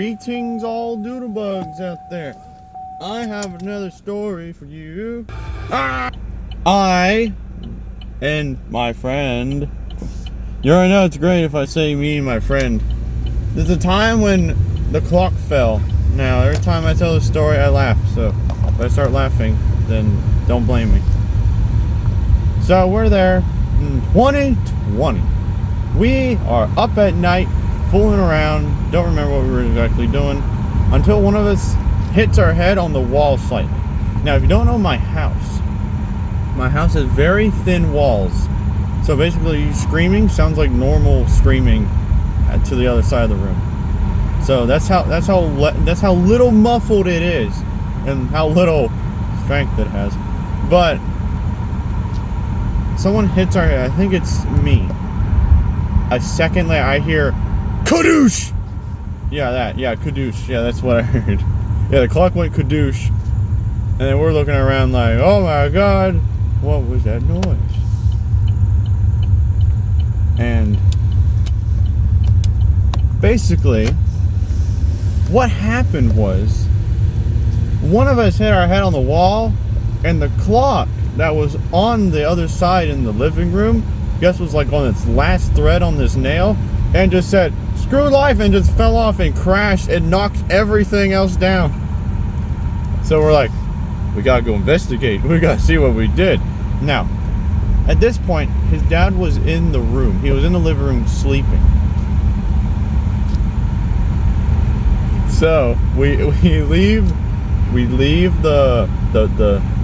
Greetings all doodlebugs out there. I have another story for you. I and my friend. You already know it's great if I say me and my friend. There's a time when the clock fell. Now, every time I tell this story, I laugh. So, if I start laughing, then don't blame me. So, we're there in 2020. We are up at night, fooling around. Don't remember what we were exactly doing. Until one of us hits our head on the wall slightly. Now, if you don't know my house has very thin walls. So basically, screaming sounds like normal screaming to the other side of the room. So that's how little muffled it is, and how little strength it has. But someone hits our head. I think it's me. A second later, I hear kadoosh. Yeah, kadoosh. Yeah, that's what I heard. Yeah, the clock went kadoosh, and then we're looking around like, oh my god, what was that noise? And basically, what happened was, one of us hit our head on the wall, and the clock that was on the other side in the living room, guess was like on its last thread on this nail, and just said, screw life, and just fell off and crashed and knocked everything else down. So we're like, we gotta go investigate. We gotta see what we did. Now, at this point, his dad was in the room. He was in the living room sleeping. So we leave the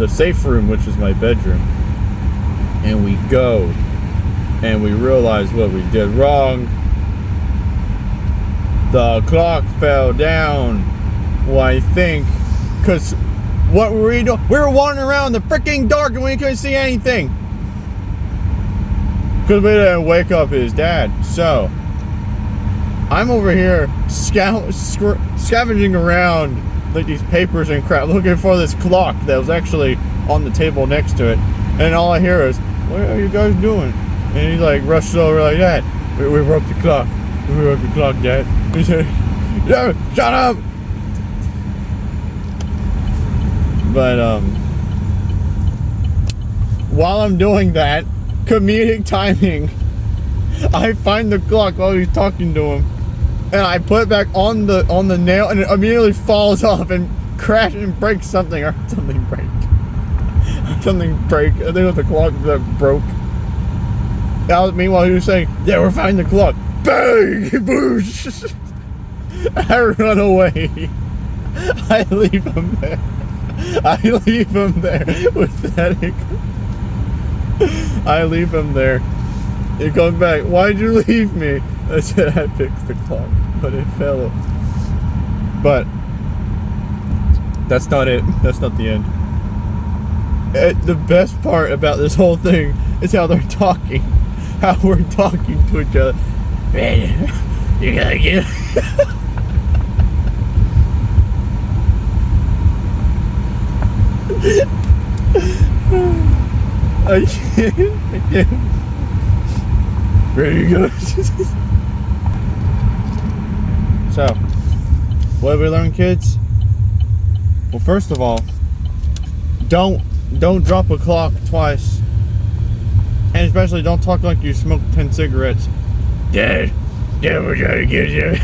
safe room, which is my bedroom, and we go, and we realize what we did wrong. The clock fell down. Well, I think, because what were we doing? We were wandering around in the freaking dark and we couldn't see anything. Because we didn't wake up his dad. So, I'm over here scavenging around like these papers and crap, looking for this clock that was actually on the table next to it. And all I hear is, what are you guys doing? And he like rushes over like that. We broke the clock. We broke the clock, Dad. He said, no, shut up! But, while I'm doing that, comedic timing, I find the clock while he's talking to him, and I put it back on the nail, and it immediately falls off and crashes and breaks something, or something break. Something break. I think it was the clock that broke. Meanwhile, he was saying, yeah, we're finding the clock. Bang! Boosh! I run away. I leave him there. With that. I leave him there. He comes back. Why'd you leave me? I said I fixed the clock, but it fell. But that's not it. That's not the end. The best part about this whole thing is how they're talking. How we're talking to each other. Man, you gotta get. I can't. Ready to go. So, what have we learned, kids? Well, first of all, don't drop a clock twice, and especially don't talk like you smoked 10 cigarettes. Dad, we're trying to get you.